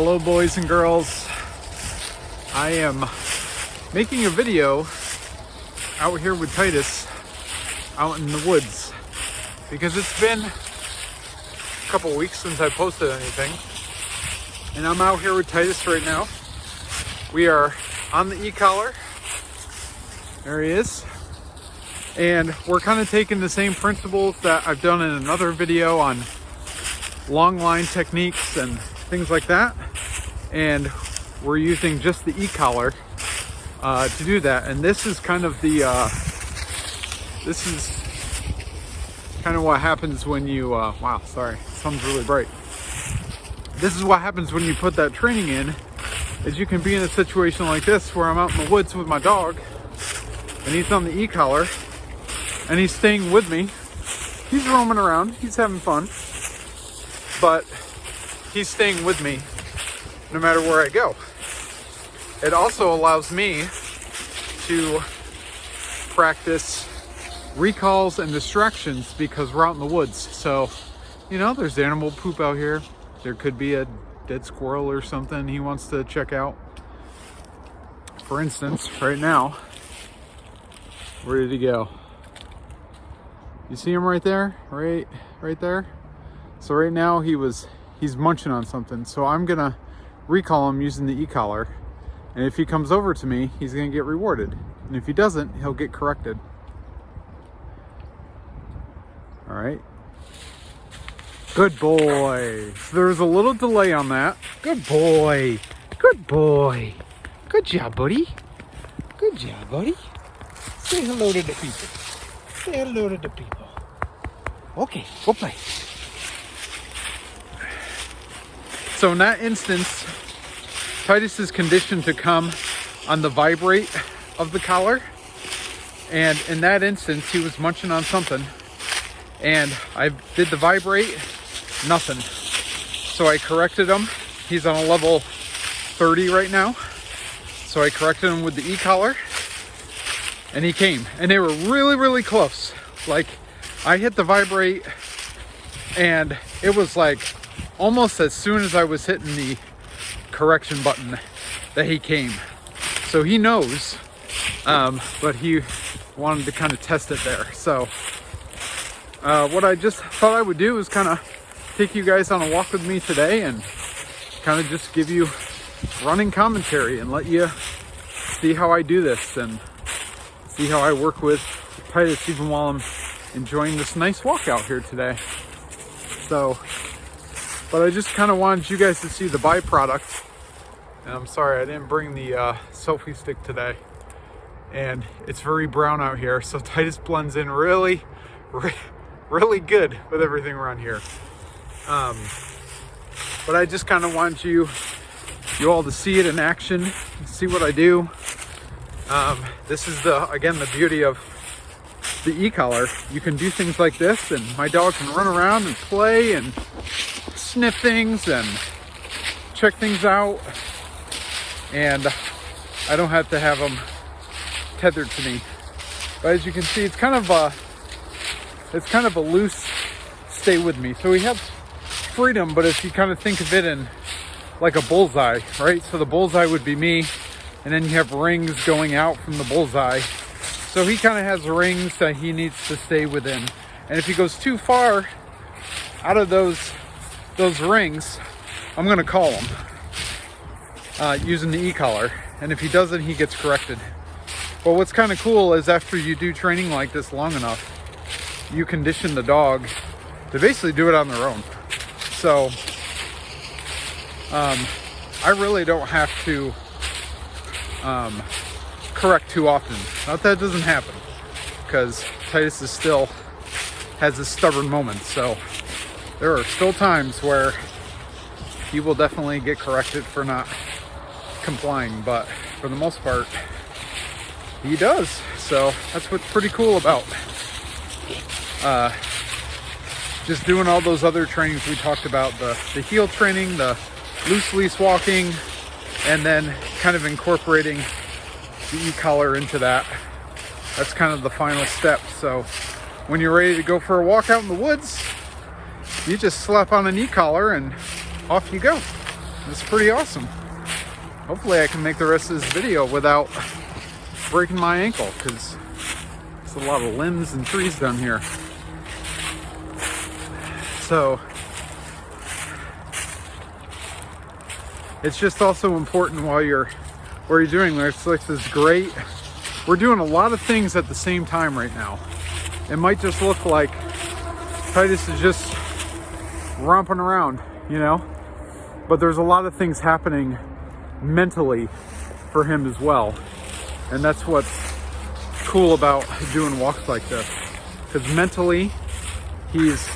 Hello boys and girls. I am making a video out here with Titus out in the woods because it's been a couple weeks since I posted anything, and I'm out here with Titus right now. We are on the ecollar. There he is. And we're kind of taking the same principles that I've done in another video on long line techniques and things like that, and we're using just the e-collar to do that. And this is kind of the what happens when you wow, sorry, sun's really bright. This is what happens when you put that training in, is you can be in a situation like this where I'm out in the woods with my dog and he's on the e-collar and he's staying with me. He's roaming around, he's having fun, but he's staying with me no matter where I go. It also allows me to practice recalls and distractions because we're out in the woods. So, you know, there's animal poop out here. There could be a dead squirrel or something he wants to check out. For instance, right now, where did he go? You see him right there? Right there? So right now he's munching on something. So I'm gonna recall him using the e-collar. And if he comes over to me, he's gonna get rewarded. And if he doesn't, he'll get corrected. All right. Good boy. So there was a little delay on that. Good boy. Good boy. Good job, buddy. Good job, buddy. Say hello to the people. Say hello to the people. Okay, go play. So in that instance, Titus is conditioned to come on the vibrate of the collar. And in that instance, he was munching on something. And I did the vibrate, nothing. So I corrected him. He's on a level 30 right now. So I corrected him with the e-collar. And he came. And they were really, really close. Like, I hit the vibrate and it was like almost as soon as I was hitting the correction button that he came. So he knows, but he wanted to kind of test it there. So what I just thought I would do is kind of take you guys on a walk with me today and kind of just give you running commentary and let you see how I do this and see how I work with Titus even while I'm enjoying this nice walk out here today. So, but I just kind of wanted you guys to see the byproduct. And I'm sorry I didn't bring the selfie stick today. And it's very brown out here, so Titus blends in really good with everything around here. But I just kind of want you all to see it in action, see what I do. This is again the beauty of the e-collar. You can do things like this, and my dog can run around and play and sniff things and check things out, and I don't have to have him tethered to me. But as you can see, it's kind of a loose stay with me. So we have freedom, but if you kind of think of it in like a bullseye, right? So the bullseye would be me, and then you have rings going out from the bullseye. So he kind of has rings that he needs to stay within. And if he goes too far out of those rings, I'm gonna call him using the e-collar. And if he doesn't, he gets corrected. But what's kind of cool is after you do training like this long enough, you condition the dog to basically do it on their own. So I really don't have to correct too often. Not that it doesn't happen, because Titus is still has his stubborn moments. So there are still times where he will definitely get corrected for not complying, but for the most part he does. So that's what's pretty cool about just doing all those other trainings we talked about, the heel training, the loose leash walking, and then kind of incorporating the e-collar into that. That's kind of the final step. So when you're ready to go for a walk out in the woods, you just slap on an e-collar and off you go. It's pretty awesome. Hopefully I can make the rest of this video without breaking my ankle, because there's a lot of limbs and trees down here. So it's just also important while you're doing this. This is great. We're doing a lot of things at the same time right now. It might just look like Titus is just romping around, you know, but there's a lot of things happening mentally for him as well. And that's what's cool about doing walks like this, because mentally he's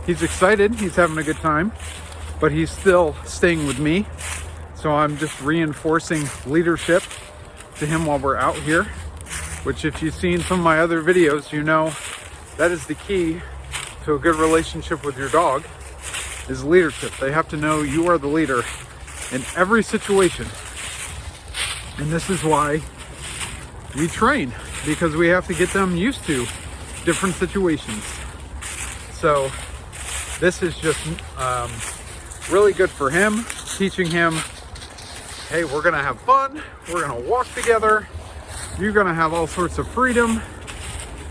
excited, he's having a good time, but he's still staying with me. So I'm just reinforcing leadership to him while we're out here, which if you've seen some of my other videos, you know that is the key to a good relationship with your dog, is leadership. They have to know you are the leader in every situation. And this is why we train, because we have to get them used to different situations. So this is just really good for him, teaching him, hey, we're gonna have fun, we're gonna walk together, you're gonna have all sorts of freedom,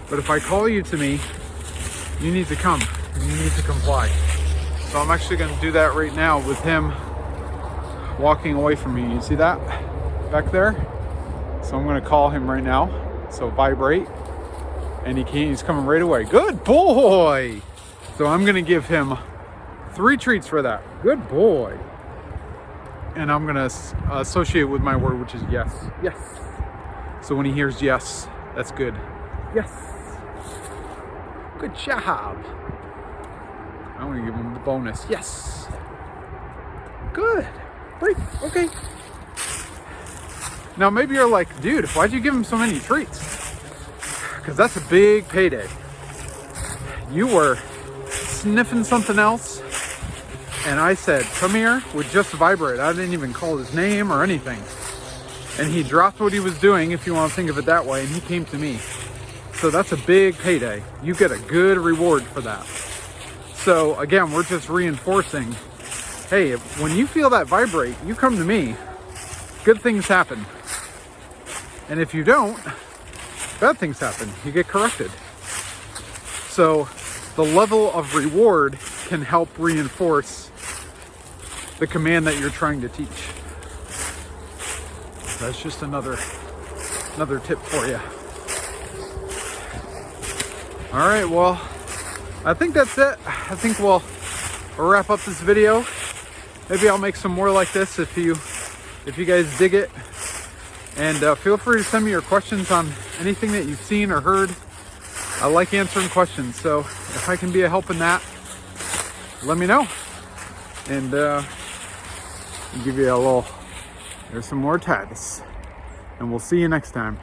but if I call you to me, you need to come, and you need to comply. So I'm actually gonna do that right now with him walking away from me. You see that back there? So I'm gonna call him right now. So vibrate, and he's coming right away. Good boy! So I'm gonna give him 3 treats for that. Good boy. And I'm gonna associate with my word, which is yes. Yes. So when he hears yes, that's good. Yes. Good job. I'm gonna give him the bonus. Yes. Good. Great. Okay. Now maybe you're like, dude, why'd you give him so many treats? Because that's a big payday. You were sniffing something else, and I said, come here, with just vibrate. I didn't even call his name or anything. And he dropped what he was doing, if you want to think of it that way, and he came to me. So that's a big payday. You get a good reward for that. So again, we're just reinforcing, hey, when you feel that vibrate, you come to me, good things happen. And if you don't, bad things happen. You get corrected. So the level of reward can help reinforce the command that you're trying to teach. That's just another tip for you. All right, well, I think that's it. I think we'll wrap up this video. Maybe I'll make some more like this if you guys dig it. And feel free to send me your questions on anything that you've seen or heard. I like answering questions, so if I can be a help in that, let me know. And I'll give you a little, there's some more Titus. And we'll see you next time.